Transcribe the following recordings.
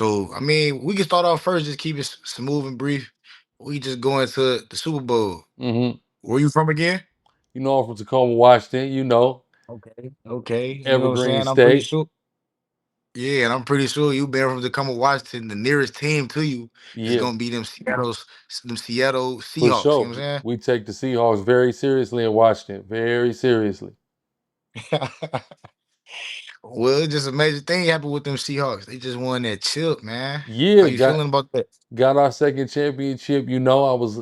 So, I mean, we can start off first, just keep it smooth and brief. We just go into the Super Bowl. Mm-hmm. Where you from again? You know, I'm from Tacoma, Washington. You know, Okay. Okay. You know what I'm Evergreen saying? I'm pretty State. sure. Yeah, and I'm pretty sure you been from Tacoma, Washington. The nearest team to you is Yeah, gonna be them Seattle for Seahawks. You sure. know what We take the Seahawks very seriously in Washington. Very seriously. I'm saying? Well, it's just a major thing happened with them Seahawks. They just won that chip, man. How Yeah, you feeling about that? got our second championship. You know, I was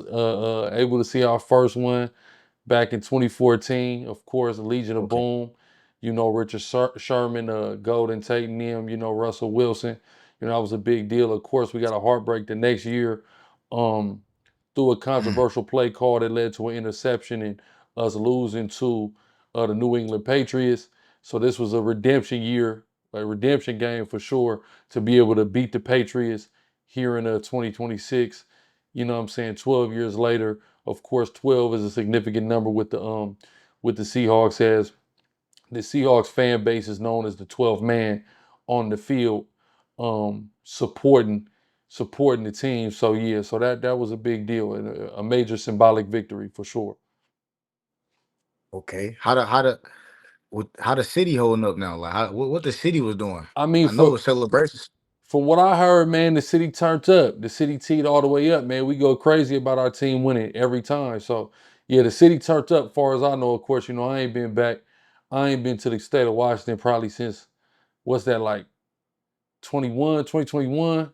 able to see our first one back in 2014. Of course, Legion of Okay. Boom. You know, Richard Sherman, Golden Tate and them. You know, Russell Wilson. You know, that was a big deal. Of course, we got a heartbreak the next year um, through a Mm, controversial play call that led to an interception and us losing to the New England Patriots. So this was a redemption year, a redemption game for sure, to be able to beat the Patriots here in 2026. You know what I'm saying? 12 years later, of course, 12 is a significant number with the Seahawks, as the Seahawks fan base is known as the 12th man on the field, supporting the team. So yeah, so that was a big deal and a major symbolic victory for sure. okay. How the city holding up now? Like what the city was doing? I mean, I know it's celebrations. from what I heard, man, the city turned up. The city teed all the way up, man. We go crazy about our team winning every time. So, yeah, the city turned up. Far as I know, of course, you know, I ain't been back. I ain't been to the state of Washington probably since, what's that, like 21, 2021,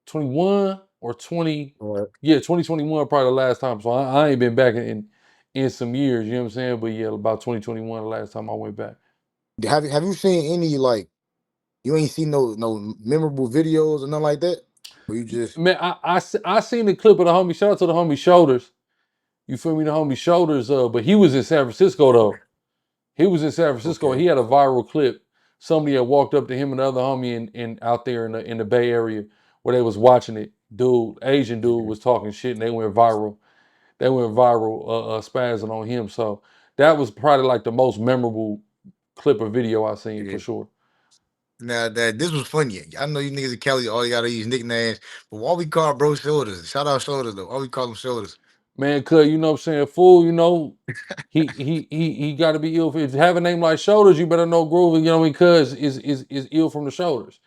21 or 20? Or Yeah, 2021 probably the last time. So I ain't been back in some years. You know what I'm saying? But yeah, about 2021 the last time I went back. have you seen any like you ain't seen no memorable videos or nothing like that? Or you just Man, I seen the clip of the homie. Shout out to the homie Shoulders. You feel me? The homie Shoulders. But he was in San Francisco though. He was in San Francisco and okay. he had a viral clip. Somebody had walked up to him and the other homie in out there in the Bay Area where they was watching it. Dude, Asian dude Mhm. was talking shit and they went viral. They went viral, spazzing on him. So that was probably like the most memorable clip or video I seen Yeah. for sure. Now that this was funny. I know you niggas in Cali all you gotta use nicknames, but why we call bro shoulders? Shout out shoulders though. Why we call them shoulders? Man, cuz, you know what I'm saying? Fool, you know, he got to be ill. If you have a name like Shoulders, you better know Groove, you know, because is ill from the shoulders.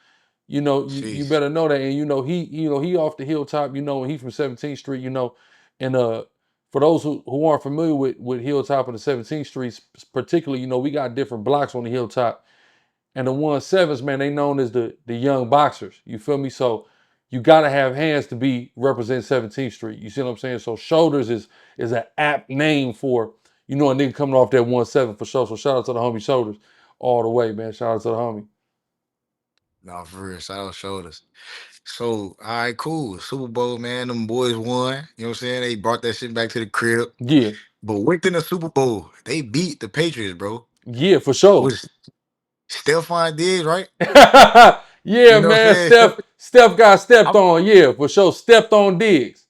You know, you Jeez. better know that. And he off the hilltop, you know, and he from 17th Street, you know. And for those who aren't familiar with Hilltop and the 17th Streets, particularly, you know, we got different blocks on the hilltop. And the 1-7s, man, they known as the young boxers. You feel me? So you gotta have hands to be represent 17th Street. You see what I'm saying? So Shoulders is an apt name for, you know, a nigga coming off that 1-7 for sure. So shout out to the homie Shoulders all the way, man. Shout out to the homie. No, for real. Shout out shoulders. So, all right, cool. Super Bowl, man. Them boys won. You know what I'm saying? They brought that shit back to the crib. Yeah, But within the Super Bowl, they beat the Patriots, bro. yeah, for sure. Was Stefon Diggs, right? Yeah, You know what man. I'm saying? Steph got stepped I'm, on. Yeah, for sure. Stepped on Diggs.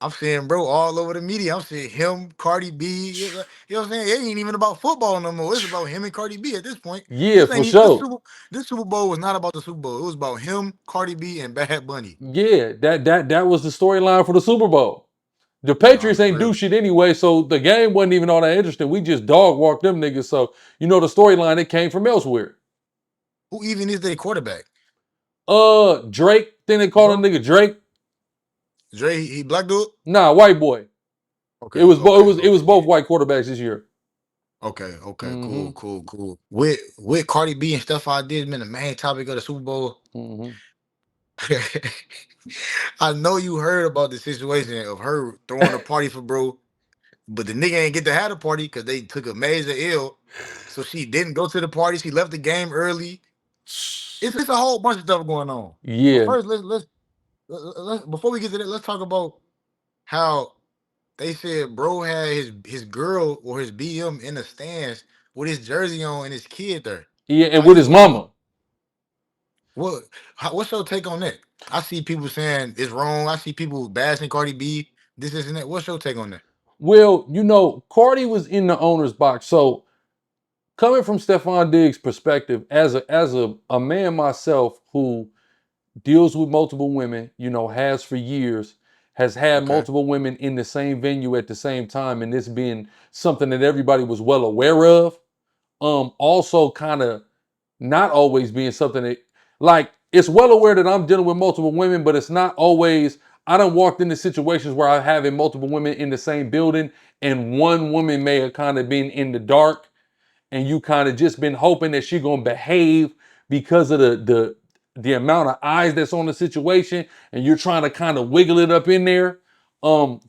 I'm seeing bro all over the media. I'm seeing him, Cardi B. You know what I'm saying? It ain't even about football no more. It's about him and Cardi B at this point. Yeah, for This sure. Super Bowl was not about the Super Bowl. It was about him, Cardi B, and Bad Bunny. Yeah, that was the storyline for the Super Bowl. The No, Patriots for ain't real. do shit anyway, so the game wasn't even all that interesting. We just dog walked them niggas. So you know the storyline, it came from elsewhere. Who even is their quarterback? Drake, think they call a nigga Drake. Dre, he black dude? Nah, white boy. It Okay, was it okay, was it was okay, both yeah. white quarterbacks this year. Okay, okay, Mm-hmm. cool, cool, cool. With Cardi B and stuff I did been the main topic of the Super Bowl. Mm-hmm. I know you heard about the situation of her throwing a party for bro, but the nigga ain't get to have the party because they took a major L. So she didn't go to the party. She left the game early. It's a whole bunch of stuff going on. But Yeah, first, let's before we get to that, let's talk about how they said bro had his girl or his BM in the stands with his jersey on and his kid there. yeah, and How with you his mama. what what's your take on that? I see people saying it's wrong. I see people bashing Cardi B. This isn't that. What's your take on that? Well, you know, Cardi was in the owner's box, so coming from Stefon Diggs' perspective, as a man myself who deals with multiple women, has for years, has had Okay. multiple women in the same venue at the same time, and it's been something that everybody was well aware of. Also kind of not always being something that, like, it's well aware that I'm dealing with multiple women, but it's not always. I done walked into situations where I'm having multiple women in the same building, and one woman may have kind of been in the dark, and you kind of just been hoping that she gonna behave because of the amount of eyes that's on the situation, and you're trying to kind of wiggle it up in there.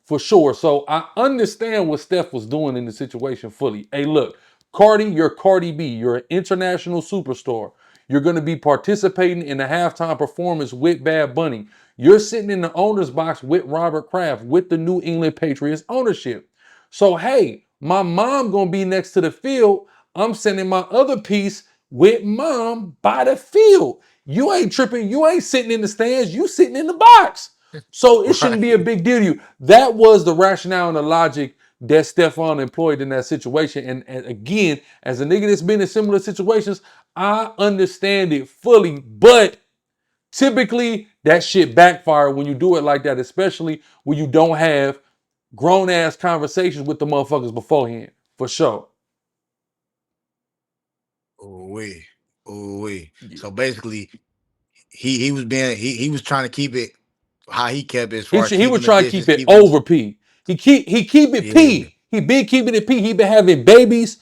For sure. So I understand what Steph was doing in the situation fully. Hey, look, Cardi, you're Cardi B. You're an international superstar. You're going to be participating in the halftime performance with Bad Bunny. You're sitting in the owner's box with Robert Kraft, with the New England Patriots ownership. So, hey, my mom going to be next to the field. I'm sending my other piece with mom by the field. You ain't tripping. You ain't sitting in the stands. You sitting in the box. So it shouldn't be a Right. big deal to you. That was the rationale and the logic that Stefon employed in that situation. And again, as a nigga that's been in similar situations, I understand it fully. But typically, that shit backfire when you do it like that, especially when you don't have grown ass conversations with the motherfuckers beforehand. For sure. Oh wait. Oh wait. Yeah. So basically, he was trying to keep it how he kept it as far as He would keeping the try to keep distance, it keeping over P. He keep it yeah, P. He been keeping it P. He been having babies.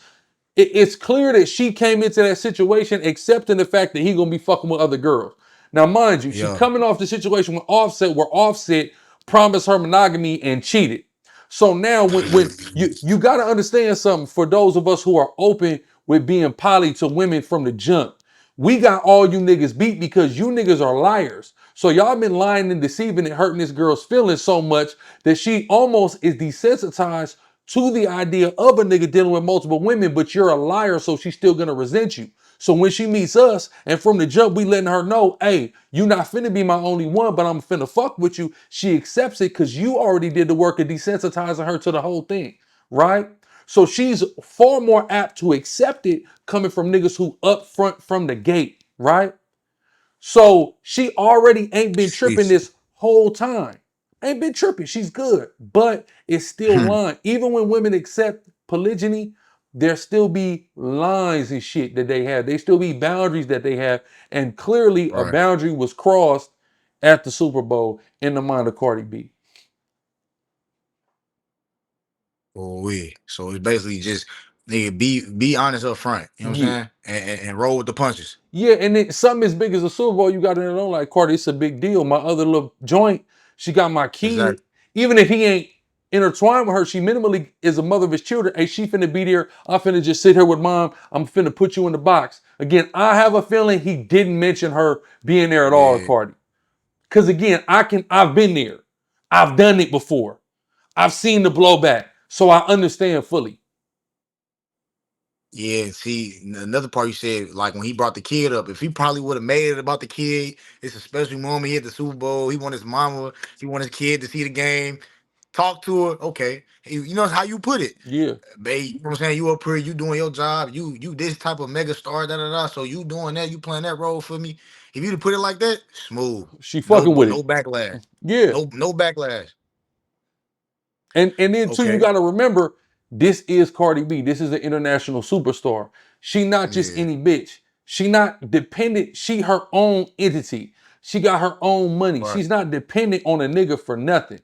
It's clear that she came into that situation accepting the fact that he gonna be fucking with other girls. Now, mind you, she yeah, coming off the situation with Offset, where Offset promised her monogamy and cheated. So now, when you got to understand something, for those of us who are open with being poly to women from the jump, we got all you niggas beat because you niggas are liars. So y'all been lying and deceiving and hurting this girl's feelings so much that she almost is desensitized to the idea of a nigga dealing with multiple women, but you're a liar, so she's still gonna resent you. So when she meets us, and from the jump, we letting her know, hey, you not finna be my only one, but I'm finna fuck with you. She accepts it because you already did the work of desensitizing her to the whole thing, right? So she's far more apt to accept it coming from niggas who up front from the gate, right? So she already ain't been tripping sheesh. this whole time. Ain't been tripping. She's good, but it's still lying. Even when women accept polygyny, there still be lines and shit that they have. They still be boundaries that they have. And clearly a Right. boundary was crossed at the Super Bowl in the mind of Cardi B. Oh wait. So it's basically just nigga be honest up front. You know what I'm Yeah. saying? And roll with the punches. Yeah, and then something as big as a Super Bowl, you got to know, like, Cardi, it's a big deal. My other little joint, she got my kid. Exactly. Even if he ain't intertwined with her, she minimally is a mother of his children. Hey, she finna be there. I'm finna just sit here with mom. I'm finna put you in the box. Again, I have a feeling he didn't mention her being there at all, Yeah. Cardi. Because again, I've been there. I've done it before. I've seen the blowback. So I understand fully. Yeah, see, another part you said, like when he brought the kid up, if he probably would have made it about the kid, it's a special moment. He at the Super Bowl. He want his mama, he want his kid to see the game, talk to her. Okay, you know how you put it, Yeah. babe. You know what I'm saying? You up here, you doing your job. You this type of mega star, da da da. So you doing that, you playing that role for me. If you'd have put it like that, smooth. She No, fucking with no it. backlash. Yeah. No backlash. And then too, you Okay. gotta remember, this is Cardi B. This is an international superstar. She not just Yeah. any bitch. She not dependent. She her own entity. She got her own money. Right. She's not dependent on a nigga for nothing.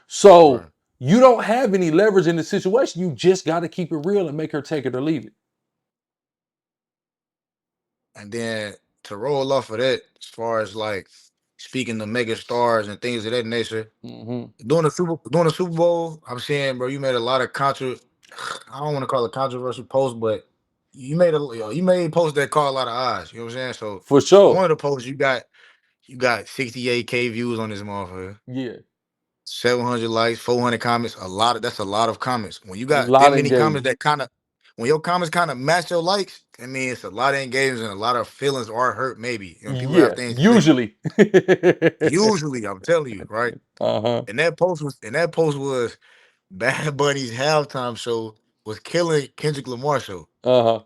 So Right. you don't have any leverage in the situation. You just gotta keep it real and make her take it or leave it. And then to roll off of that, as far as like speaking to mega stars and things of that nature, Hmm. during the Super Bowl, I'm saying, bro, you made a lot of I don't want to call it controversial posts, but you made a post that caught a lot of eyes. You know what I'm saying? So For one sure. of the posts you got 68K views on this motherfucker. Yeah. 700 likes, 400 comments, that's a lot of comments. When you A got that lot of many comments engagement. that kind of when your comments kind of match your likes, I mean it's a lot of engagement and a lot of feelings are hurt maybe. You know, people have Yeah. things to say. Usually. Usually, I'm telling you, right? Uh-huh. And that post was Bad Bunny's halftime show was killing Kendrick Lamar show. Uh-huh.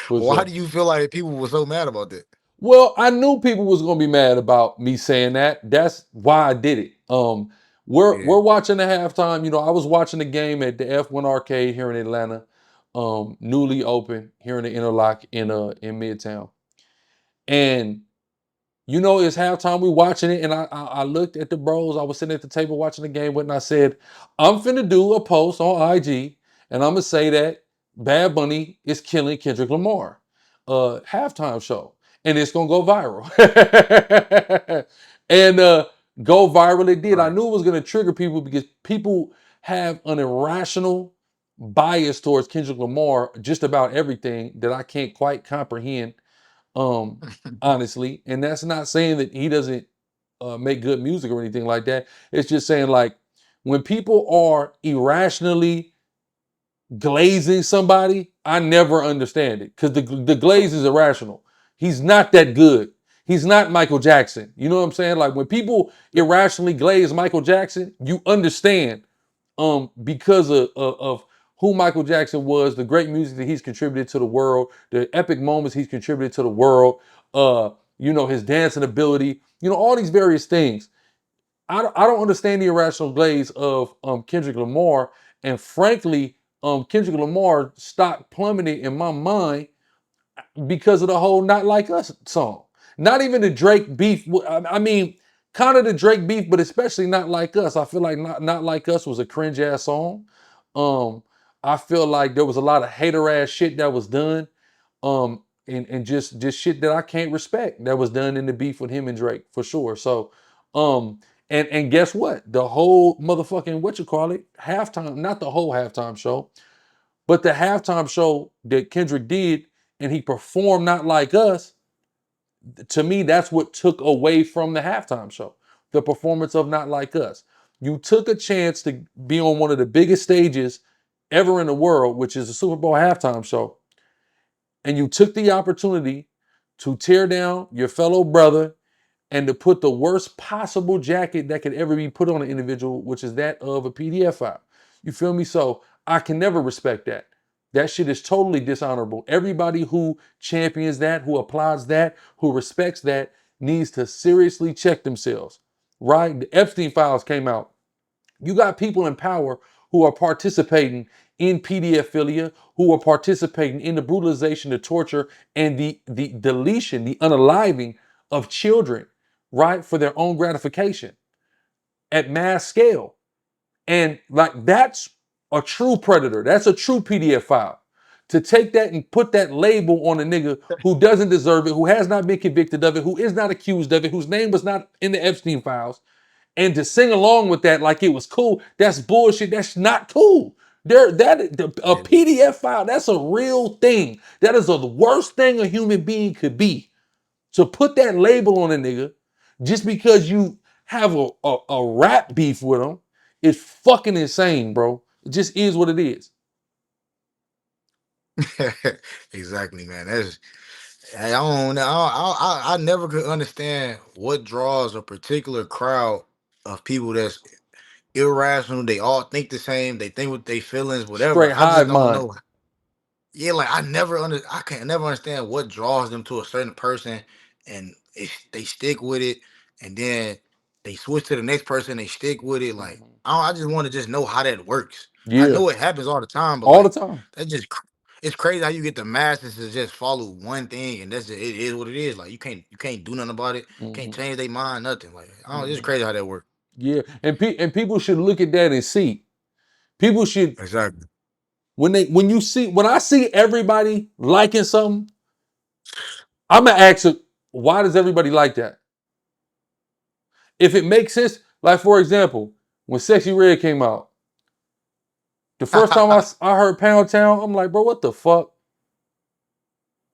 For Why sure. do you feel like people were so mad about that? Well, I knew people was gonna be mad about me saying that. That's why I did it. Yeah. We're watching the halftime. You know, I was watching the game at the F1 Arcade here in Atlanta, newly open here in the Interlock in Midtown. And you know, it's halftime. We watching it, and I looked at the bros. I was sitting at the table watching the game with, and I said, "I'm finna do a post on IG, and I'm gonna say that Bad Bunny is killing Kendrick Lamar, halftime show, and it's gonna go viral." And go viral it did. I Right. knew it was gonna trigger people because people have an irrational bias towards Kendrick Lamar, just about everything that I can't quite comprehend, um honestly. And that's not saying that he doesn't make good music or anything like that. It's just saying, like, when people are irrationally glazing somebody, I never understand it, because the glaze is irrational. He's not that good. He's not Michael Jackson. You know what I'm saying? Like, when people irrationally glaze Michael Jackson, you understand, because of who Michael Jackson was, the great music that he's contributed to the world, the epic moments he's contributed to the world, you know, his dancing ability, you know, all these various things. I don't understand the irrational glaze of Kendrick Lamar. And frankly, Kendrick Lamar stock plummeted in my mind because of the whole "Not Like Us" song. Not even the Drake beef. I mean, kind of the Drake beef, but especially "Not Like Us." I feel like Not Like Us" was a cringe ass song. Um, I feel like there was a lot of hater ass shit that was done, and just shit that I can't respect that was done in the beef with him and Drake, for sure. So, and guess what? The whole motherfucking, what you call it, halftime, not the whole halftime show, but the halftime show that Kendrick did, and he performed "Not Like Us," to me, that's what took away from the halftime show. The performance of "Not Like Us." You took a chance to be on one of the biggest stages ever in the world, which is the Super Bowl halftime show, and you took the opportunity to tear down your fellow brother and to put the worst possible jacket that could ever be put on an individual, which is that of a PDF file. You feel me? So I can never respect that. That shit is totally dishonorable. Everybody who champions that, who applauds that, who respects that, needs to seriously check themselves, right? The Epstein files came out. You got people in power who are participating in pedophilia, who are participating in the brutalization, the torture, and the deletion, the unaliving of children, right, for their own gratification at mass scale. And like, that's a true predator. That's a true PDF file. To take that and put that label on a nigga who doesn't deserve it, who has not been convicted of it, who is not accused of it, whose name was not in the Epstein files, and to sing along with that like it was cool, that's bullshit. That's not cool. A Yeah. PDF file, that's a real thing. That is the worst thing a human being could be. So put that label on a nigga just because you have a rap beef with him is fucking insane, bro. It just is what it is. Exactly, man. That's I don't know. I never could understand what draws a particular crowd of people that's irrational. They all think the same. They think with their feelings, whatever. Straight I just hive don't mind. know. Yeah, like I can't never understand what draws them to a certain person, and they stick with it, and then they switch to the next person, they stick with it. Like Mhm. I just want to just know how that works. I Yeah, know it happens all the time, but all the like time. that just it's crazy how you get the masses to just follow one thing, and it is what it is. Like you can't do nothing about it, can't Hmm. change their mind, nothing. Like I don't, it's Hmm. crazy how that works. Yeah, and people should look at that and see. People should, Exactly. when I see everybody liking something, I'm gonna ask it, why does everybody like that? If it makes sense, like, for example, when Sexy Red came out, the first time I heard Pound Town, I'm like, bro, what the fuck?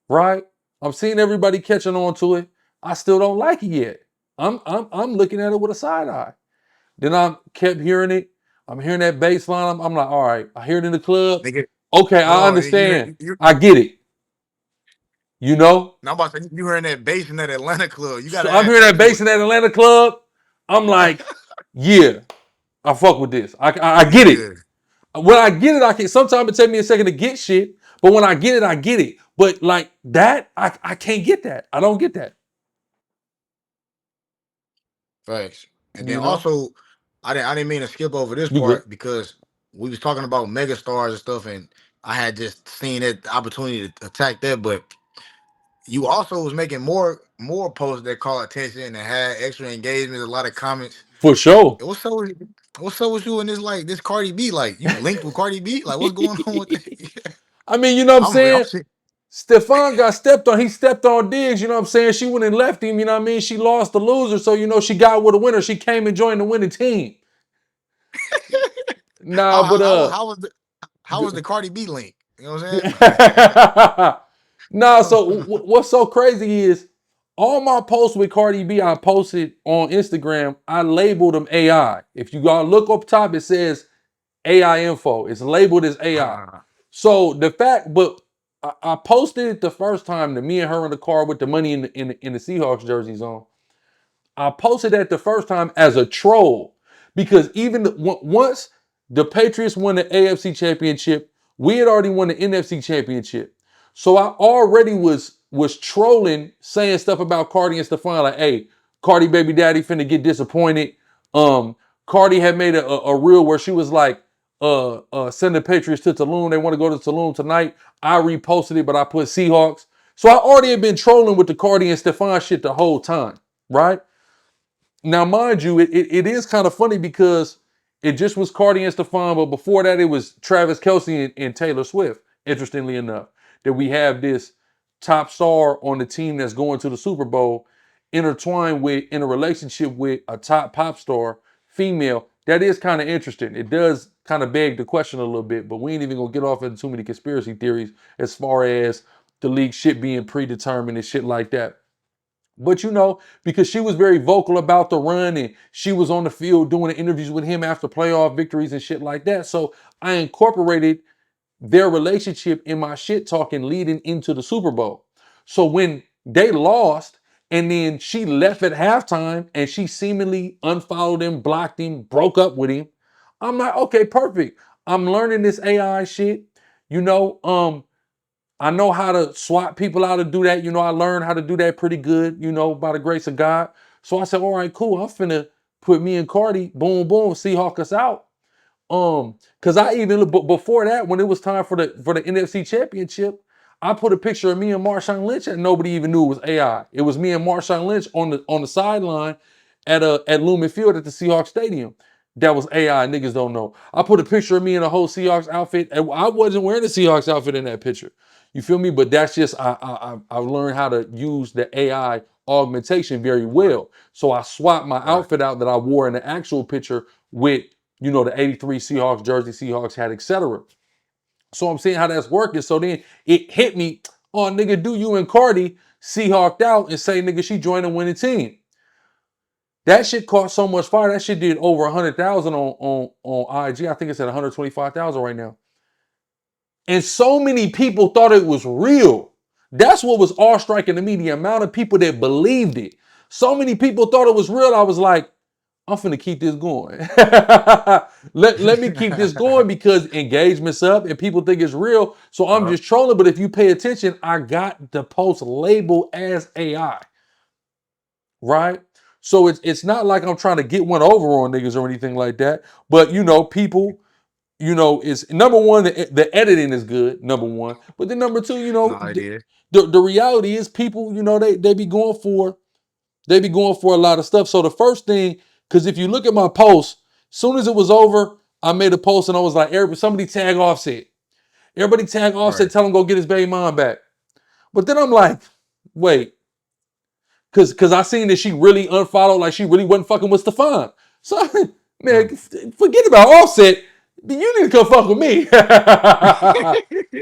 Right? I'm seeing everybody catching on to it. I still don't like it yet. I'm looking at it with a side eye. Then I kept hearing it. I'm hearing that bass line. I'm like, all right, I hear it in the club. Nigga, Okay, hold I on, understand. I get it. You know? now I'm about to say you hearing that bass in that Atlanta club. You So gotta I'm ask hearing that that bass club. in that Atlanta club. I'm like, yeah, I fuck with this. I get it. Yeah. When I get it, I can. Sometimes it take me a second to get shit, but when I get it, I get it. But like that, I can't get that. I don't get that. Facts. And then You know, also, I didn't mean to skip over this you good? part because we was talking about mega stars and stuff, and I had just seen it the opportunity to attack that. But you also was making more posts that caught attention and had extra engagement, a lot of comments. For sure. What's so what's so with you and this like this Cardi B? Like you linked with Cardi B? Like what's going on with that? I mean, you know what I'm I'm saying? sick. Stefon got stepped on. He stepped on Diggs. You know what I'm saying? She went and left him. You know what I mean? She lost the loser. So, you know, she got with a winner. She came and joined the winning team. Nah, how, but, how, how, how was the how was the Cardi B link? You know what I'm saying? nah, so what's so crazy is all my posts with Cardi B I posted on Instagram, I labeled them AI. If you go look up top, it says AI info. It's labeled as AI. So the fact, but I posted it the first time to me and her in the car with the money in the Seahawks jerseys on. I posted that the first time as a troll because once the Patriots won the AFC Championship, we had already won the NFC Championship. So I already was trolling, saying stuff about Cardi and Stefon, like, "Hey, Cardi baby daddy finna get disappointed." Um, Cardi had made a reel where she was like, "Send the Patriots to Tulum. They want to go to Tulum tonight." I reposted it, but I put Seahawks. So I already had been trolling with the Cardi and Stefon shit the whole time, right? Now, mind you, it is kind of funny because it just was Cardi and Stefon, but before that, it was Travis Kelce and Taylor Swift, interestingly enough, that we have this top star on the team that's going to the Super Bowl intertwined with, in a relationship with a top pop star, female. That is kind of interesting. It does kind of beg the question a little bit, but we ain't even gonna get off into too many conspiracy theories as far as the league shit being predetermined and shit like that. But you know, because she was very vocal about the run and she was on the field doing interviews with him after playoff victories and shit like that. So I incorporated their relationship in my shit talking leading into the Super Bowl. So when they lost and then she left at halftime and she seemingly unfollowed him, blocked him, broke up with him, I'm like, okay, perfect. I'm learning this AI shit. You know, I know how to swat people out to do that. You know, I learned how to do that pretty good, you know, by the grace of God. So I said, all right, cool. I'm finna put me and Cardi, boom, boom, Seahawk us out. Cause I even before that, when it was time for the NFC Championship, I put a picture of me and Marshawn Lynch and nobody even knew it was AI. It was me and Marshawn Lynch on the sideline at Lumen Field at the Seahawks Stadium. That was AI. Niggas don't know. I put a picture of me in a whole Seahawks outfit, and I wasn't wearing the Seahawks outfit in that picture. You feel me? But that's just I learned how to use the AI augmentation very Right, well. So I swapped my right, outfit out that I wore in the actual picture with, you know, the 83 Seahawks jersey Seahawks had, etc. So I'm seeing how that's working. So then it hit me, oh nigga, do you and Cardi Seahawked out and say, nigga, she joined a winning team. That shit caught so much fire. That shit did over 100,000 on IG. I think it's at 125,000 right now. And so many people thought it was real. That's what was awe striking to me, the amount of people that believed it. So many people thought it was real. I was like, I'm finna keep this going. let me keep this going because engagement's up and people think it's real. So I'm uh-huh. just trolling. But if you pay attention, I got the post labeled as AI, right? So it's not like I'm trying to get one over on niggas or anything like that. But you know, people, you know, is number one, the editing is good, number one. But then number two, you No know, idea. the reality is people, you know, they be going for a lot of stuff. So the first thing, because if you look at my post, soon as it was over, I made a post and I was like, somebody tag Offset. Everybody tag Right. Offset, tell him go get his baby mom back. But then I'm like, wait, because I seen that she really unfollowed, like she really wasn't fucking with Stefon. So man, forget about Offset. You need to come fuck with me.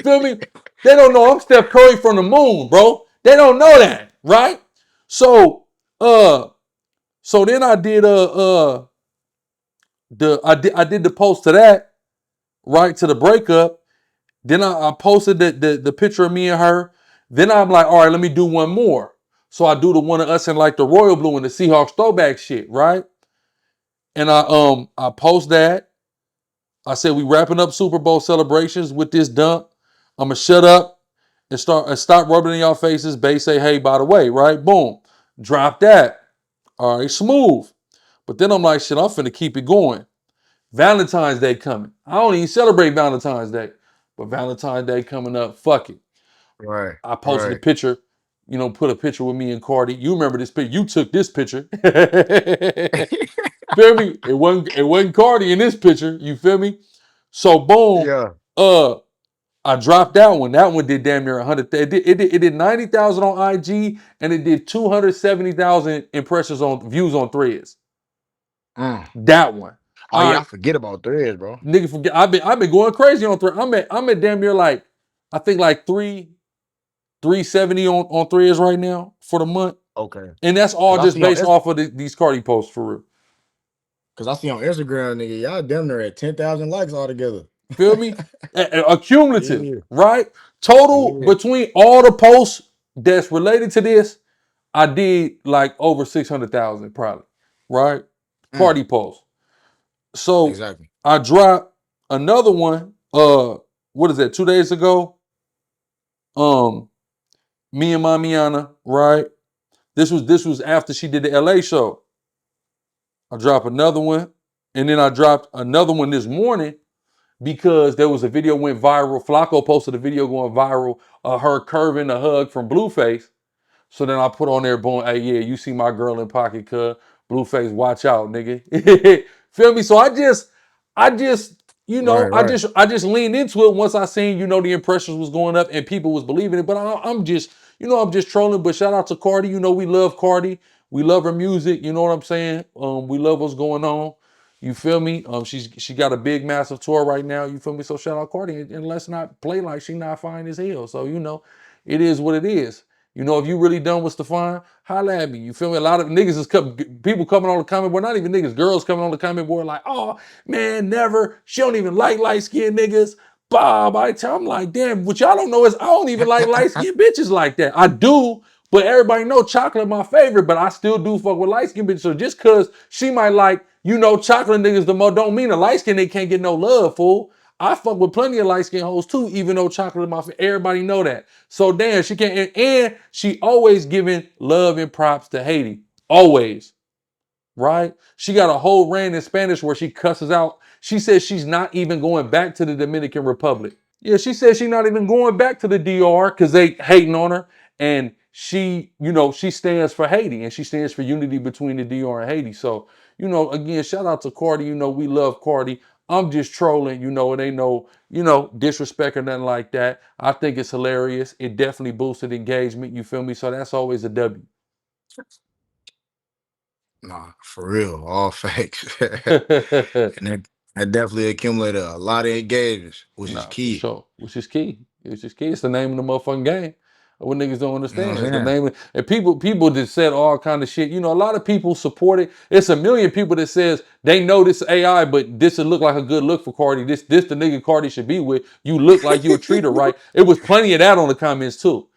Feel me? They don't know I'm Steph Curry from the moon, bro. They don't know that, right? So so then I did I did the post to that, right, to the breakup. Then I posted the picture of me and her. Then I'm like, all right, let me do one more. So I do the one of us in like the royal blue and the Seahawks throwback shit, right? And I post that. I said we wrapping up Super Bowl celebrations with this dump. I'ma shut up and stop rubbing in y'all faces. Bay say, hey, by the way, right? Boom. Drop that. All right, smooth. But then I'm like, shit, I'm finna keep it going. Valentine's Day coming. I don't even celebrate Valentine's Day, but Valentine's Day coming up, fuck it. Right. I posted a Right. picture, put a picture with me and Cardi. You remember this picture? You took this picture. Feel me? It wasn't Cardi in this picture. You feel me? So boom, Yeah. I dropped that one. That one did damn near 100. It did 90,000 on IG and it did 270,000 impressions on views on Threads. Mm. That one. Oh All yeah, I right, forget about threads, bro. nigga, forget. I've been going crazy on Threads. I'm at damn near like I think like 370 on Threads right now for the month, Okay. and that's all Cause I just see on based off of these Cardi posts for real. cause I see on Instagram, nigga, y'all damn near at 10,000 likes altogether. Feel me? Accumulative, Yeah. right? Total Yeah. between all the posts that's related to this, I did like over 600,000 probably, right? Mm. Cardi posts. So Exactly. I dropped another one. What is that? 2 days ago. Um, me and Mamiana, right? This was after she did the LA show. I dropped another one, and then I dropped another one this morning because there was a video went viral. Flacco posted a video going viral, her curving a hug from Blueface. So then I put on there, boom, hey, yeah, you see my girl in pocket, cuz. Blueface, watch out, nigga. Feel me? So I just, Right, right. I just leaned into it once I seen, the impressions was going up and people was believing it. But I'm just, I'm just trolling. But shout out to Cardi. We love Cardi. We love her music. You know what I'm saying? We love what's going on. You feel me? She got a big massive tour right now. You feel me? So shout out Cardi, and let's not play like she not fine as hell. So it is what it is. If you really done with Stefon, holla at me. You feel me? A lot of niggas people coming on the comment board, not even niggas, girls coming on the comment board like, oh man, never. She don't even like light skinned niggas. Bob, I'm like, damn, what y'all don't know is I don't even like light skinned bitches like that. I do, but everybody know chocolate my favorite, but I still do fuck with light skinned bitches. So just cause she might like, chocolate niggas the most, don't mean a light skin they can't get no love, fool. I fuck with plenty of light skinned hoes too, even though chocolate is my favorite. Everybody know that. So damn, she can't, and she always giving love and props to Haiti. Always. Right? She got a whole rant in Spanish where she cusses out. She says she's not even going back to the Dominican Republic. Yeah, she says she's not even going back to the DR because they hating on her. And she stands for Haiti and she stands for unity between the DR and Haiti. So, again, shout out to Cardi. We love Cardi. I'm just trolling. It ain't no, disrespect or nothing like that. I think it's hilarious. It definitely boosted engagement. You feel me? So that's always a W. Nah, for real, all facts. And that definitely accumulated a lot of engagements, which is Nah, for key. sure. Which is key. Which is key. It's the name of the motherfucking game. What niggas don't You know understand. what It's the I'm saying? name of, and people just said all kind of shit. A lot of people support it. It's a million people that says they know this AI, but this would look like a good look for Cardi. This the nigga Cardi should be with. You look like you would treat her right. It was plenty of that on the comments too.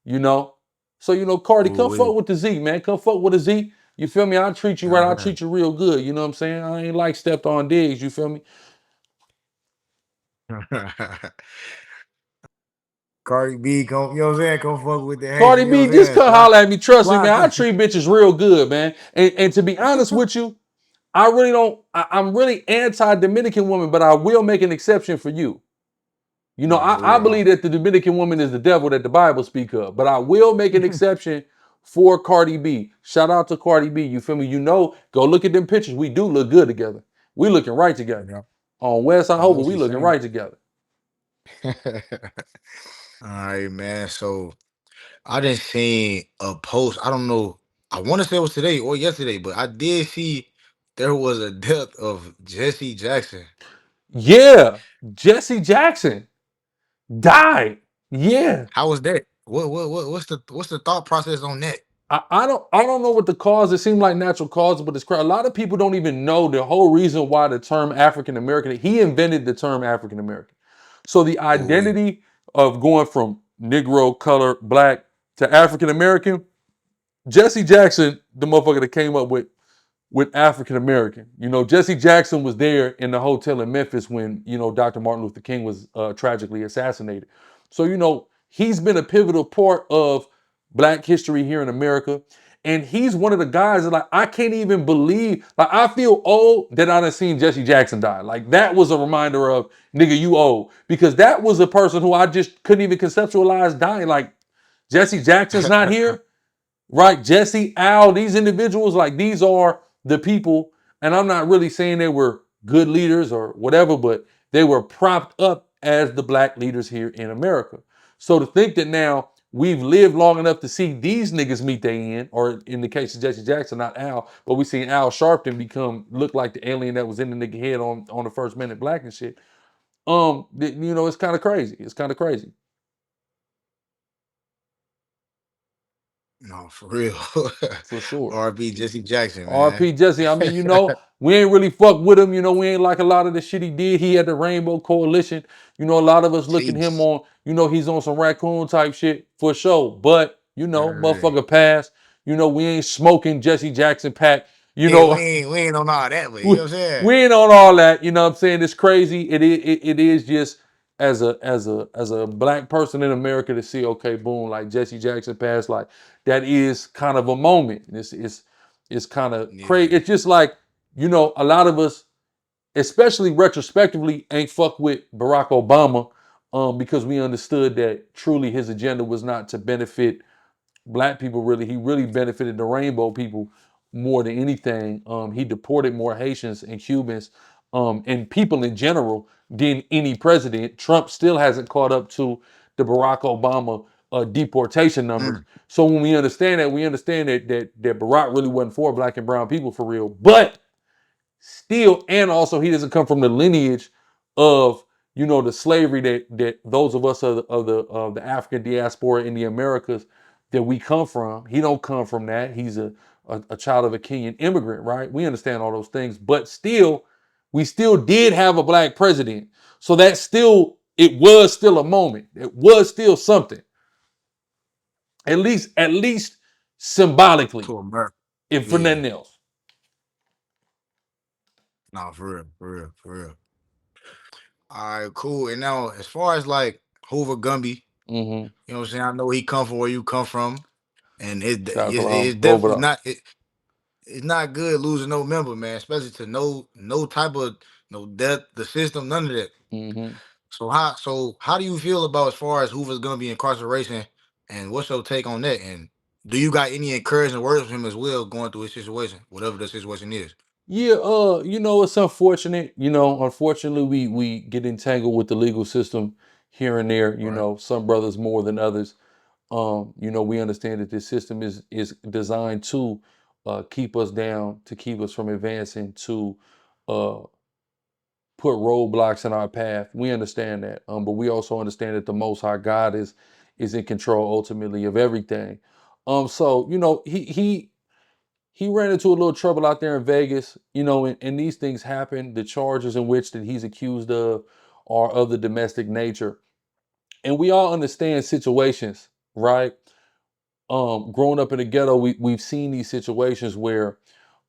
You know? So Cardi, Ooh, come fuck with the Z, man. Come fuck with the Z. You feel me? I'll treat you right. I'll yeah. treat you real good. You know what I'm saying? I ain't like stepped on Diggs. You feel me? Cardi B, come, you know what I'm saying? Come fuck with the Haitian, Cardi you know B, what I'm just saying? come Fly, holler at me. Trust me, fly. man. I treat bitches real good, man. And to be honest with you, I really don't. I'm really anti-Dominican woman, but I will make an exception for you. Nah, for I real. believe that the Dominican woman is the devil that the Bible speak of, but I will make an exception for Cardi B. Shout out to Cardi B. You feel me? Go look at them pictures. We do look good together. We looking right together. Yeah, On West Side I know Hova, what we you're looking saying. right together. All right, man. So I just seen a post. I don't know. I want to say it was today or yesterday, but I did see there was a death of Jesse Jackson. Yeah, Jesse Jackson died. Yeah. How was that? What's the thought process on that? I don't know what the cause. It seemed like natural causes, but it's crazy. A lot of people don't even know the whole reason why the term African American. He invented the term African American. So the Ooh, identity of going from Negro, color, black to African American. Jesse Jackson, the motherfucker that came up with African American. Jesse Jackson was there in the hotel in Memphis when, Dr. Martin Luther King was tragically assassinated. So, he's been a pivotal part of Black history here in America. And he's one of the guys that, like, I can't even believe, like, I feel old that I done seen Jesse Jackson die. Like, that was a reminder of, nigga, you old. Because that was a person who I just couldn't even conceptualize dying. Like, Jesse Jackson's not here, right? Jesse, Al, these individuals, like, these are the people. And I'm not really saying they were good leaders or whatever, but they were propped up as the black leaders here in America. So to think that now we've lived long enough to see these niggas meet their end, or in the case of Jesse Jackson, not Al, but we seen Al Sharpton look like the alien that was in the nigga head on the first Men in Black and shit. You know, it's kind of crazy. It's kind of crazy. No, for real. For sure. R.P. Jesse Jackson, man. RP Jesse, I mean, you know, we ain't really fuck with him. You know, we ain't like a lot of the shit he did. He had the Rainbow Coalition. You know, a lot of us look at him Jeez. on, you know, he's on some raccoon type shit for sure. But, you know, Hey. motherfucker passed. You know, we ain't smoking Jesse Jackson pack. You Yeah, know, we ain't on all that, but you we, know what I'm saying? we ain't on all that. You know what I'm saying? It's crazy. It is just as a black person in America to see, okay, boom, like Jesse Jackson passed, like that is kind of a moment. It's kind of crazy. Yeah. It's just like, you know, a lot of us, especially retrospectively, ain't fuck with Barack Obama, because we understood that truly his agenda was not to benefit black people. Really, he really benefited the rainbow people more than anything. He deported more Haitians and Cubans, and people in general than any president. Trump still hasn't caught up to the Barack Obama deportation numbers. Mm. So when we understand that, that Barack really wasn't for black and brown people for real. But still, and also he doesn't come from the lineage of, you know, the slavery that those of us of the African diaspora in the Americas that we come from. He don't come from that. He's a child of a Kenyan immigrant, right? We understand all those things, but still, we still did have a black president. So that still, it was still a moment. It was still something. At least symbolically, To America. if for Yeah. nothing else. No, for real, for real, for real. All right, cool. And now, as far as like Hoover Gumby, Mm-hmm. you know what I'm saying? I know he come from where you come from, and Shout out to it's Roll It definitely Up. not it's not good losing no member, man. Especially to no type of no death, the system, none of that. Mm-hmm. So how do you feel about as far as Hoover's Gumby incarceration, and what's your take on that? And do you got any encouraging words from him as well going through his situation, whatever the situation is? Yeah, you know, it's unfortunate. You know, unfortunately, we get entangled with the legal system here and there. You Right. know, some brothers more than others. You know, we understand that this system is designed to keep us down, to keep us from advancing, to uh, put roadblocks in our path. We understand that, but we also understand that the Most High God is in control ultimately of everything. So you know, he ran into a little trouble out there in Vegas, you know, and these things happen. The charges in which that he's accused of are of the domestic nature. And we all understand situations, right? Growing up in the ghetto, we've seen these situations where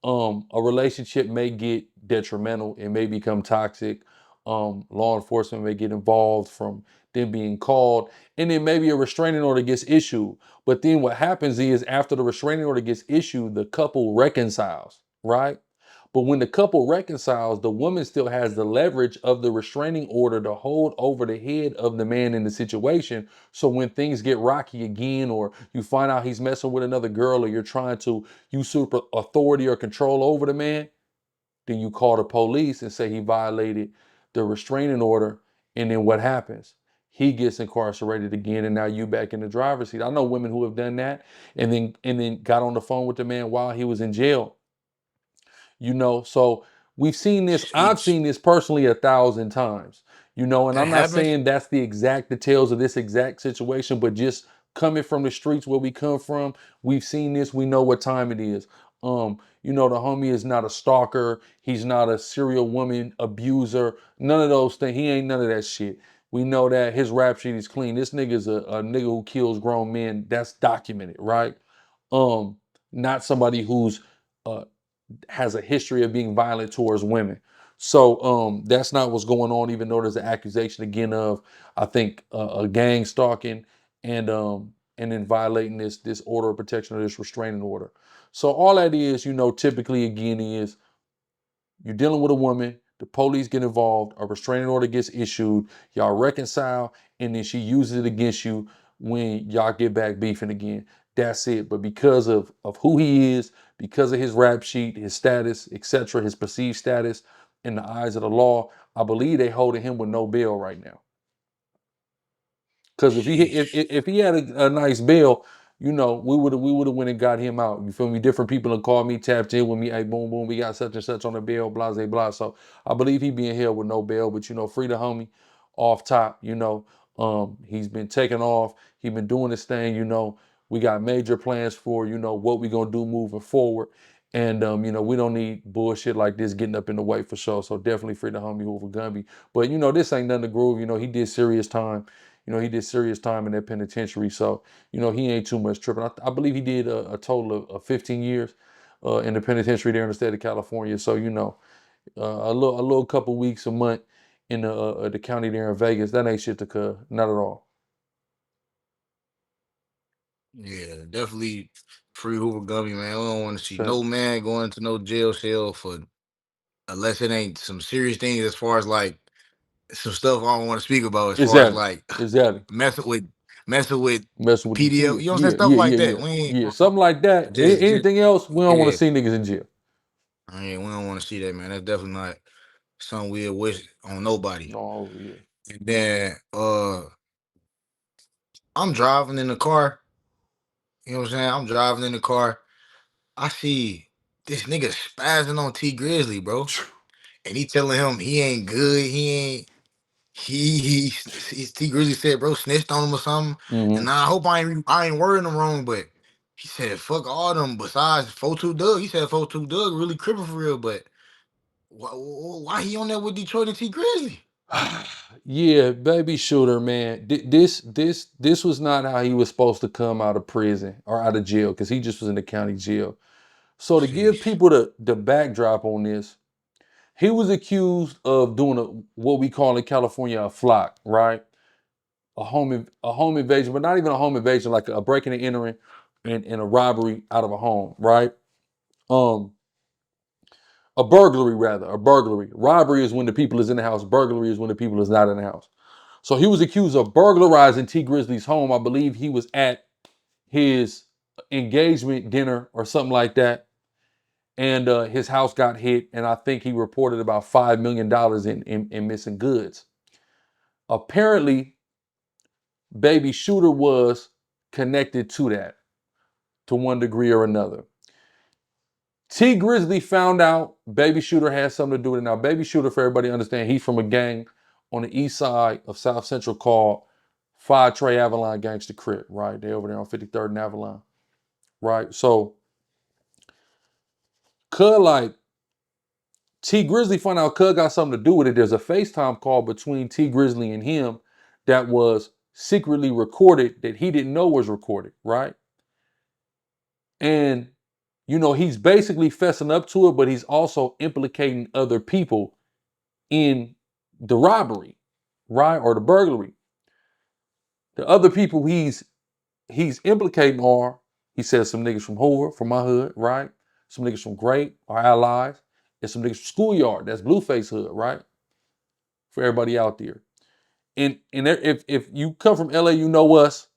a relationship may get detrimental, it may become toxic. Law enforcement may get involved from them being called, and then maybe a restraining order gets issued. But then what happens is after the restraining order gets issued, the couple reconciles, right? But when the couple reconciles, the woman still has the leverage of the restraining order to hold over the head of the man in the situation. So when things get rocky again, or you find out he's messing with another girl, or you're trying to usurp authority or control over the man, then you call the police and say he violated the restraining order. And then what happens? He gets incarcerated again, and now you back in the driver's seat. I know women who have done that, and then got on the phone with the man while he was in jail. You know, so we've seen this. I've Sheesh. seen this personally 1,000 times. You know, and That I'm not happens. saying that's the exact details of this exact situation, but just coming from the streets where we come from, we've seen this. We know what time it is. You know, the homie is not a stalker. He's not a serial woman abuser. None of those things. He ain't none of that shit. We know that his rap sheet is clean. This nigga's a nigga who kills grown men. That's documented, right? Um, Not somebody who's uh has a history of being violent towards women. So that's not what's going on, even though there's an accusation again of, I think, a gang stalking and and then violating this order of protection or this restraining order. So all that is, typically again is you're dealing with a woman, the police get involved, a restraining order gets issued, y'all reconcile, and then she uses it against you when y'all get back beefing again. That's it. But because of who he is, because of his rap sheet, his status, etc., his perceived status in the eyes of the law, I believe they holding him with no bail right now. Because if he had a nice bail, we would have went and got him out. You feel me? Different people have called me, tapped in with me. Hey, boom, boom, we got such and such on the bail, blah, blah, blah. So I believe he being held with no bail. But free the homie off top. He's been taking off. He been doing this thing. We got major plans for what we gonna do moving forward. And we don't need bullshit like this getting up in the way for sure. So definitely free the homie Hoover Gumby. But this ain't nothing to groove. He did serious time. He did serious time in that penitentiary. So, he ain't too much tripping. I believe he did a total of 15 years in the penitentiary there in the state of California. So, a little couple weeks, a month in the county there in Vegas, that ain't shit to cut. Not at all. Yeah, definitely free Hoover Gumby, man. We don't want to see Okay. no man going to no jail cell for unless it ain't some serious things as far as like some stuff I don't want to speak about as far as Exactly. like Exactly. messing with messing with Messing with the PDL, kid. you know what I'm saying? Yeah, Stuff yeah, like yeah, that. yeah. We ain't Yeah, something like that. just Anything else, we don't want yeah. to see niggas in jail. We don't want to see that, man. That's definitely not something we wish on nobody. Oh, yeah. And then I'm driving in the car, you know what I'm saying? I'm driving in the car. I see this nigga spazzing on T Grizzly, bro. And he telling him he ain't good, he ain't T Grizzly said, bro, snitched on him or something. Mm-hmm. And I hope I ain't wording him wrong, but he said fuck all them besides 42 Doug. He said 42 Doug really crippin' for real, but why he on there with Detroit and T Grizzly? Yeah, baby shooter, man. This was not how he was supposed to come out of prison or out of jail, because he just was in the county jail. So to give Sheesh. people the backdrop on this, he was accused of doing what we call in California a flock, right? A home invasion, but not even a home invasion, like a breaking and entering and a robbery out of a home, right? A burglary rather, a burglary. Robbery is when the people is in the house. Burglary is when the people is not in the house. So he was accused of burglarizing T Grizzly's home. I believe he was at his engagement dinner or something like that. And his house got hit, and I think he reported about $5 million in missing goods. Apparently, Baby Shooter was connected to that to one degree or another. T Grizzly found out Baby Shooter had something to do with it. Now, Baby Shooter, for everybody to understand, he's from a gang on the east side of South Central called 5 Trey Avalon Gangsta Crip, right? They over there on 53rd and Avalon, right? So, like, T Grizzly found out Cud got something to do with it. There's a FaceTime call between T Grizzly and him that was secretly recorded that he didn't know was recorded, right? And, he's basically fessing up to it, but he's also implicating other people in the robbery, right? Or the burglary. The other people he's implicating are, he says, some niggas from Hoover, from my hood, right? Some niggas from Great, our allies, and some niggas from Schoolyard, that's Blueface hood, right? For everybody out there. And if you come from LA, you know us,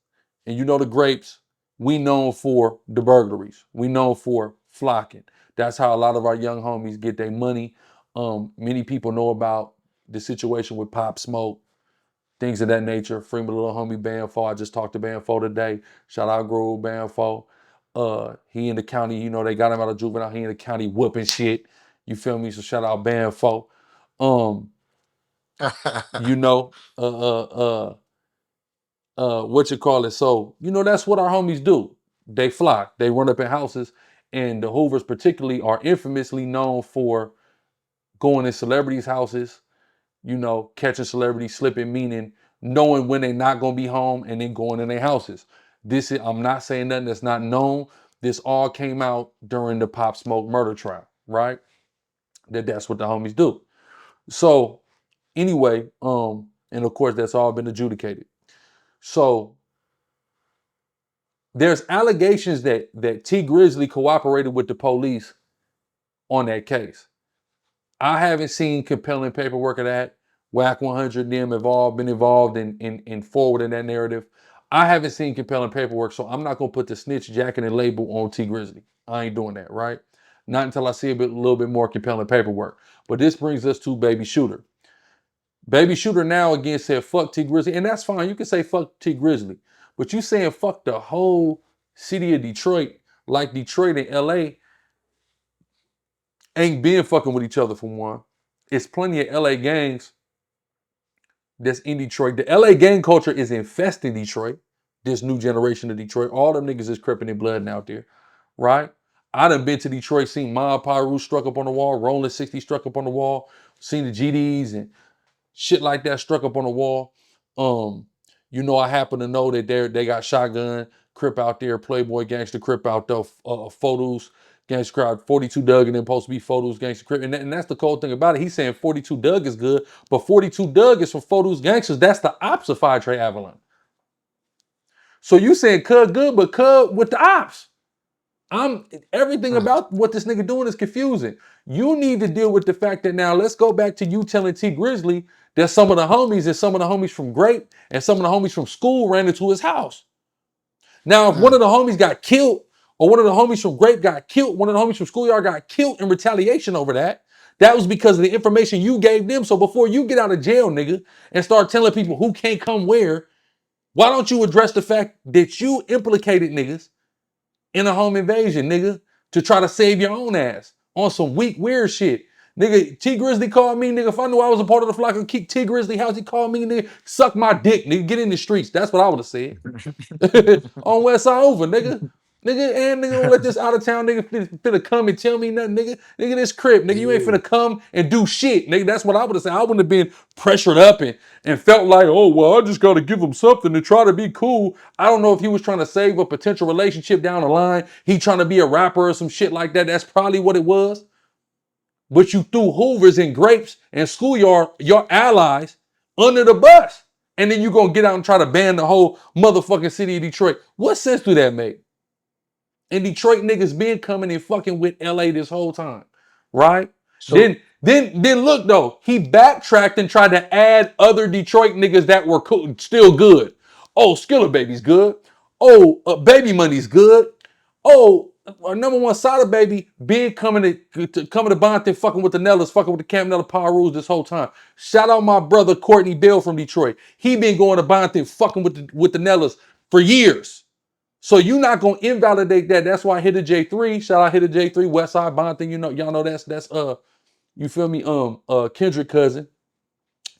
and you know the Grapes, we known for the burglaries. We known for flocking. That's how a lot of our young homies get their money. Many people know about the situation with Pop Smoke, things of that nature. Free my little homie Banfo. I just talked to Banfo today. Shout out Grove Banfo. He in the county, they got him out of juvenile. He in the county whooping shit. You feel me? So shout out Banfo. You know, what you call it. So, that's what our homies do. They flock. They run up in houses. And the Hoovers particularly are infamously known for going in celebrities' houses, catching celebrities slipping, meaning knowing when they're not gonna be home and then going in their houses. I'm not saying nothing that's not known. This all came out during the Pop Smoke murder trial, right? That's what the homies do. So anyway, and of course that's all been adjudicated. So There's allegations that T Grizzly cooperated with the police on that case. I haven't seen compelling paperwork of that. Whack 100 them been involved in forwarding that narrative. I haven't seen compelling paperwork, so I'm not gonna put the snitch jacket and label on T Grizzly. I ain't doing that, right? Not until I see a little bit more compelling paperwork. But this brings us to Baby Shooter. Baby Shooter now again said fuck T Grizzly, and that's fine. You can say fuck T Grizzly, but you saying fuck the whole city of Detroit, like Detroit and LA ain't been fucking with each other for one. It's plenty of LA gangs that's in Detroit. The LA gang culture is infesting Detroit. This new generation of Detroit. All them niggas is cripping and blooding out there, right? I done been to Detroit, seen Mob Pyru struck up on the wall, Rolling 60 struck up on the wall, seen the GDs and shit like that struck up on the wall. You know, I happen to know that they got Shotgun, Crip out there, Playboy Gangster Crip out there, photos, Gangster Crowd, 42 Doug, and then supposed to be photos, Gangster Crip. And that's the cold thing about it. He's saying 42 Doug is good, but 42 Doug is from photos, Gangsters. That's the ops of Trey Avalon. So you saying Cub good, but Cub with the ops. Everything about what this nigga doing is confusing. You need to deal with the fact that now let's go back to you telling T Grizzly that some of the homies from Grape and some of the homies from school ran into his house. Now, if one of the homies got killed, or one of the homies from Grape got killed, one of the homies from Schoolyard got killed in retaliation over that, that was because of the information you gave them. So before you get out of jail, nigga, and start telling people who can't come where, why don't you address the fact that you implicated niggas in a home invasion, nigga, to try to save your own ass on some weak, weird shit. Nigga, T Grizzly called me, nigga. If I knew I was a part of the flock of T Grizzly house, he called me, nigga, suck my dick, nigga, get in the streets. That's what I would have said. On West Side over, nigga. Nigga, and nigga, don't let this out of town nigga finna come and tell me nothing, nigga. Nigga, this crib, nigga, you ain't finna come and do shit, nigga. That's what I would have said. I wouldn't have been pressured up and felt like, oh, well, I just gotta give him something to try to be cool. I don't know if he was trying to save a potential relationship down the line. He trying to be a rapper or some shit like that. That's probably what it was. But you threw Hoovers and Grapes and Schoolyard, your allies, under the bus. And then you gonna get out and try to ban the whole motherfucking city of Detroit. What sense do that make? And Detroit niggas been coming and fucking with LA this whole time, right? So, then look though, he backtracked and tried to add other Detroit niggas that were cool, still good. Oh, Skilla Baby's good. Oh, Baby Money's good. Oh, our number one Sada Baby been coming to Bonton, fucking with the Nellas, fucking with the Camp Nella Power Rules this whole time. Shout out my brother Courtney Bell from Detroit. He been going to Bonton, fucking with the Nellas for years. So you not gonna invalidate that. That's why I hit a J3. Shout out hit a J3, Westside Bonton. You know, y'all know that's you feel me? Kendrick cousin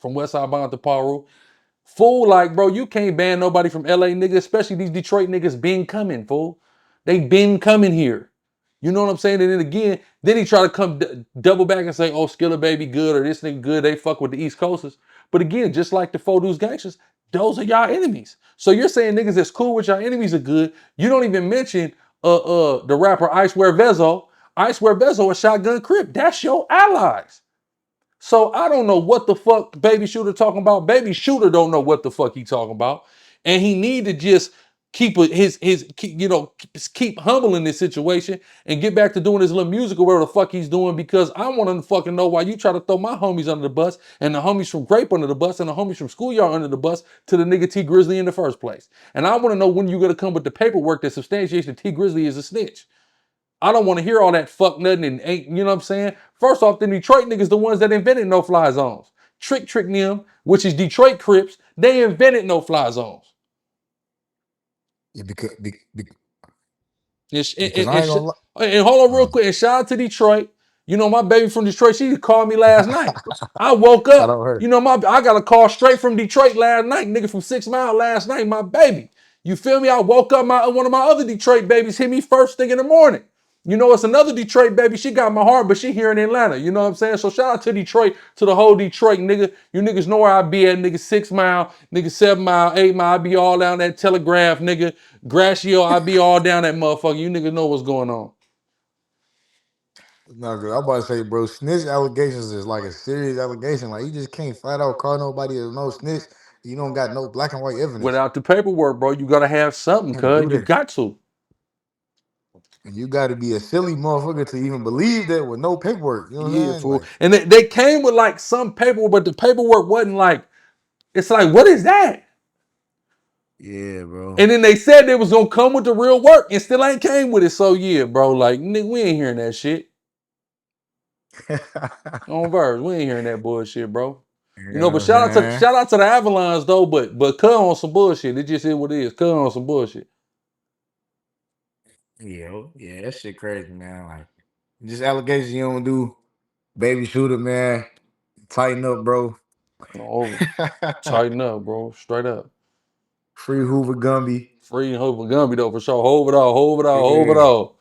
from Westside Bonton Paru. Fool, like, bro, you can't ban nobody from LA niggas, especially these Detroit niggas been coming, fool. They been coming here. You know what I'm saying? And then again, then he try to come double back and say, oh, Skilla Baby good or this nigga good. They fuck with the East Coasters. But again, just like the Fodu's Gangsters, those are y'all enemies. So you're saying niggas that's cool with y'all enemies are good. You don't even mention the rapper I Swear Vezo. I Swear Vezo a Shotgun Crip. That's your allies. So I don't know what the fuck Baby Shooter talking about. Baby Shooter don't know what the fuck he talking about. And he need to just keep humble in this situation and get back to doing his little music or whatever the fuck he's doing, because I want to fucking know why you try to throw my homies under the bus and the homies from Grape under the bus and the homies from Schoolyard under the bus to the nigga T Grizzly in the first place. And I want to know when you're going to come with the paperwork that substantiates that T Grizzly is a snitch. I don't want to hear all that fuck nothing and ain't, you know what I'm saying? First off, the Detroit niggas the ones that invented no-fly zones. Trick them, which is Detroit Crips, they invented no-fly zones. Yeah, because and hold on real quick, and shout out to Detroit. You know, my baby from Detroit, she called me last night. I woke up, you know, I got a call straight from Detroit last night, nigga from 6 Mile last night, my baby. You feel me? I woke up, one of my other Detroit babies hit me first thing in the morning. You know, it's another Detroit baby. She got my heart, but she here in Atlanta. You know what I'm saying? So shout out to Detroit, to the whole Detroit, nigga. You niggas know where I be at, nigga. 6 Mile, nigga, 7 Mile, 8 Mile. I be all down that Telegraph, nigga. Gracio, I be all down that motherfucker. You niggas know what's going on. No, I'm about to say, bro, snitch allegations is like a serious allegation. Like, you just can't flat out call nobody a no snitch You don't got no black and white evidence. Without the paperwork, bro, you gotta have something, Can't do cuz. You that. got to. And you got to be a silly motherfucker to even believe that with no paperwork. You know what I'm Yeah, saying? fool. Like, And they came with like some paperwork, but the paperwork wasn't like, it's like, what is that? yeah, bro. And then they said they was gonna come with the real work and still ain't came with it. So yeah, bro, like nigga, we ain't hearing that shit. On verse, we ain't hearing that bullshit, bro. You know, but shout out to the Avalanche though, but cut on some bullshit. It just is what it is. Cut on some bullshit. Yeah, that shit crazy, man. Like, just allegations you don't do. Baby shooter, man. Tighten up, bro. Over. Tighten up, bro. Straight up. Free Hoover Gumby. Free Hoover Gumby though, for sure. Hold it all, hold it all, hold it Yeah. all.